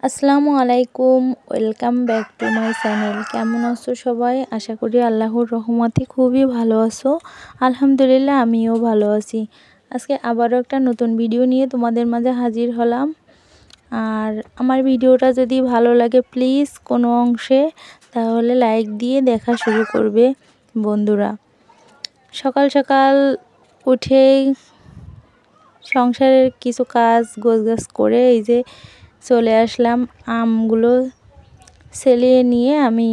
আসসালামু আলাইকুম, welcome back to my channel. কেমন আছো সবাই? আশা করি আল্লাহর রহমতে খুবই ভালো আছো। আলহামদুলিল্লাহ আমিও ভালো আছি। আজকে আবারও একটা নতুন ভিডিও নিয়ে তোমাদের মাঝে হাজির হলাম। আর আমার ভিডিওটা যদি ভালো লাগে প্লিজ কোনো অংশে তাহলে লাইক দিয়ে দেখা শুরু করবে বন্ধুরা। সকাল সকাল উঠেই সংসারের কিছু কাজ গোছগাছ করে এই যে চলে আসলাম। আমগুলো ছেলিয়ে নিয়ে আমি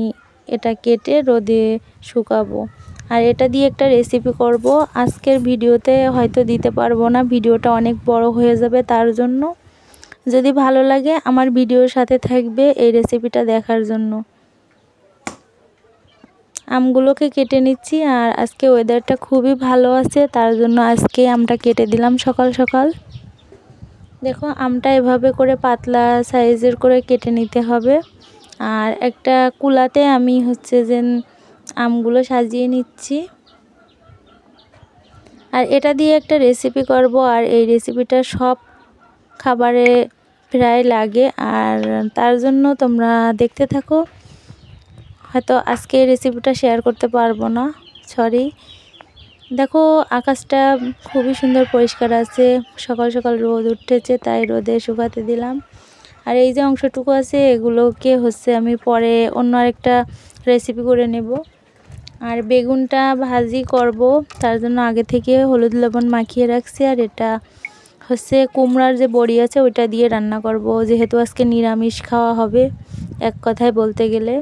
এটা কেটে রোদে শুকাবো, আর এটা দিয়ে একটা রেসিপি করব। আজকের ভিডিওতে হয়তো দিতে পারবো না, ভিডিওটা অনেক বড় হয়ে যাবে। তার জন্য যদি ভালো লাগে আমার ভিডিওর সাথে থাকবে এই রেসিপিটা দেখার জন্য। আমগুলোকে কেটে নিচ্ছি, আর আজকে ওয়েদারটা খুবই ভালো আছে, তার জন্য আজকে আমটা কেটে দিলাম সকাল সকাল। দেখো আমটা এভাবে করে পাতলা সাইজের করে কেটে নিতে হবে। আর একটা কুলাতে আমি যে আমগুলো সাজিয়ে নিচ্ছি। আর এটা দিয়ে একটা রেসিপি করব, আর এই রেসিপিটা সব খাবারে প্রায় লাগে, আর তার জন্য তোমরা দেখতে থাকো। হয়তো আজকে এই রেসিপিটা শেয়ার করতে পারবো না, সরি। দেখো আকাশটা খুবই সুন্দর পরিষ্কার আছে, সকাল সকাল রোদ উঠেছে তাই রোদে শুকাতে দিলাম। আর এই যে অংশটুকু আছে এগুলোকে আমি পরে অন্য আরেকটা রেসিপি করে নেব। আর বেগুনটা ভাজি করব, তার জন্য আগে থেকে হলুদ লবণ মাখিয়ে রাখছি। আর এটা কুমড়ার যে বড়ি আছে ওইটা দিয়ে রান্না করব, যেহেতু আজকে নিরামিষ খাওয়া হবে এক কথায় বলতে গেলে।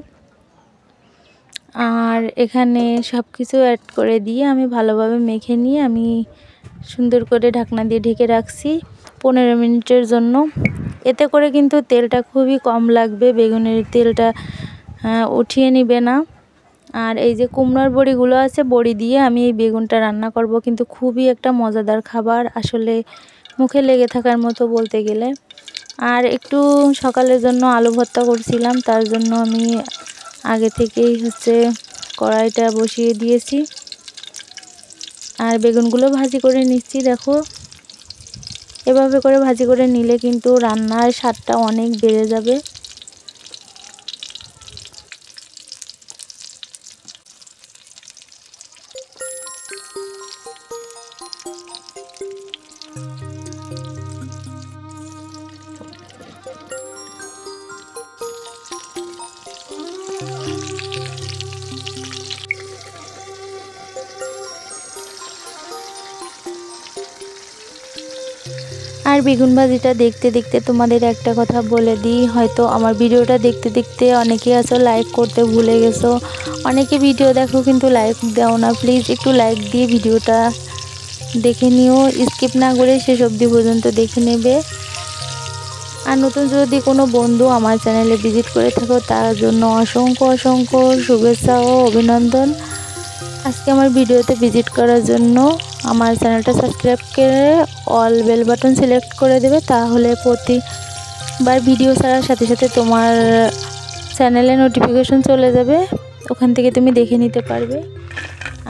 আর এখানে সব কিছু অ্যাড করে দিয়ে আমি ভালোভাবে মেখে নিয়ে আমি সুন্দর করে ঢাকনা দিয়ে ঢেকে রাখছি 15 মিনিটের জন্য। এতে করে কিন্তু তেলটা খুবই কম লাগবে, বেগুনের তেলটা উঠিয়ে নিবে না। আর এই যে কুমড়ার বড়িগুলো আছে, বড়ি দিয়ে আমি এই বেগুনটা রান্না করব, কিন্তু খুবই একটা মজাদার খাবার, আসলে মুখে লেগে থাকার মতো বলতে গেলে। আর একটু সকালের জন্য আলু ভর্তা করছিলাম, তার জন্য আমি আগে থেকেই কড়াইটা বসিয়ে দিয়েছি। আর বেগুনগুলো ভাজি করে নিচ্ছি। দেখো এভাবে করে ভাজি করে নিলে কিন্তু রান্নার স্বাদটা অনেক বেড়ে যাবে। আর বেগুন ভাজিটা দেখতে দেখতে তোমাদের একটা কথা বলে দিই, হয়তো আমার ভিডিওটা দেখতে দেখতে অনেকে আছো লাইক করতে ভুলে গেছো। অনেকে ভিডিও দেখো কিন্তু লাইক দাও না, প্লিজ একটু লাইক দিয়ে ভিডিওটা দেখে নিও, স্কিপ না করে শেষ অবধি পর্যন্ত দেখে নেবে। আর নতুন যদি কোনো বন্ধু আমার চ্যানেলে ভিজিট করে থাকো তার জন্য অসংখ্য অসংখ্য শুভেচ্ছা ও অভিনন্দন। আজকে আমার ভিডিওতে ভিজিট করার জন্য আমার চ্যানেলটা সাবস্ক্রাইব করে অল বেল বাটন সিলেক্ট করে দেবে, তাহলে প্রতিবার ভিডিও ছাড়ার সাথে সাথে তোমার চ্যানেলে নোটিফিকেশন চলে যাবে, ওখান থেকে তুমি দেখে নিতে পারবে।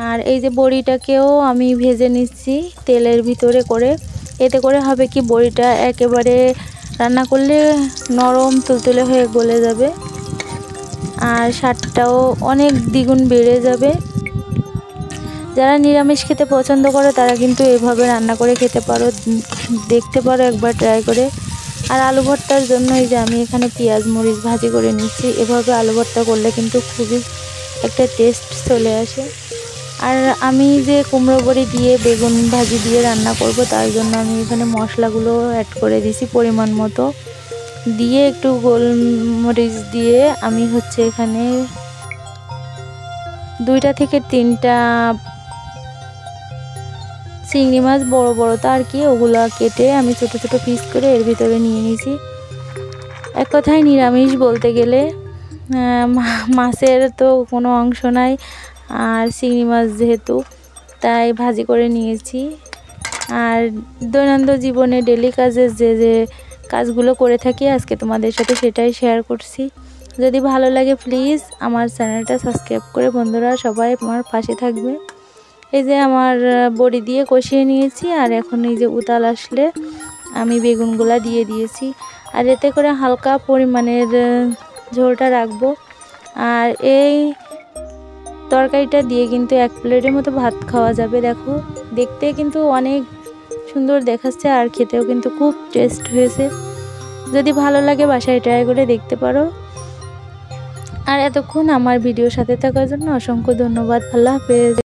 আর এই যে বড়িটাকেও আমি ভেজে নিচ্ছি তেলের ভিতরে করে, এতে করে হবে কি বড়িটা একেবারে রান্না করলে নরম তুলতুলে হয়ে গলে যাবে, আর স্বাদটাও অনেক দ্বিগুণ বেড়ে যাবে। যারা নিরামিষ খেতে পছন্দ করে তারা কিন্তু এভাবে রান্না করে খেতে পারো, দেখতে পারো একবার ট্রাই করে। আর আলু ভর্তার জন্য এই যে আমি এখানে পেঁয়াজ মরিচ ভাজি করে নিচ্ছি, এভাবে আলু ভর্তা করলে কিন্তু খুবই একটা টেস্ট চলে আসে। আর আমি যে কুমড়ো বড়ি দিয়ে বেগুন ভাজি দিয়ে রান্না করব, তার জন্য আমি এখানে মশলাগুলো অ্যাড করে দিছি পরিমাণ মতো, দিয়ে একটু গোলমরিচ দিয়ে আমি এখানে 2টা থেকে 3টা চিংড়ি মাছ বড় বড় তো আর কি, ওগুলো কেটে আমি ছোট ছোট পিস করে এর ভিতরে নিয়ে নিয়েছি। এক কথায় নিরামিষ বলতে গেলে, মাছের তো কোনো অংশ নাই, আর চিংড়ি মাছ যেহেতু তাই ভাজি করে নিয়েছি। আর দৈনন্দিন জীবনে ডেলি কাজে যে যে কাজগুলো করে থাকি আজকে তোমাদের সাথে সেটাই শেয়ার করছি। যদি ভালো লাগে প্লিজ আমার চ্যানেলটা সাবস্ক্রাইব করে বন্ধুরা সবাই আমার পাশে থাকবে। এই যে আমার বড়ি দিয়ে কষিয়ে নিয়েছি, আর এখন এই যে উতাল আসলে আমি বেগুনগুলা দিয়ে দিয়েছি। আর এতে করে হালকা পরিমাণের ঝোলটা রাখবো। আর এই তরকারিটা দিয়ে কিন্তু 1 প্লেটের মতো ভাত খাওয়া যাবে। দেখো দেখতে কিন্তু অনেক সুন্দর দেখাচ্ছে আর খেতেও কিন্তু খুব টেস্ট হয়েছে। যদি ভালো লাগে বাসায় ট্রাই করে দেখতে পারো। আর এতক্ষণ আমার ভিডিওর সাথে থাকার জন্য অসংখ্য ধন্যবাদ। আল্লাহ হাফেজ।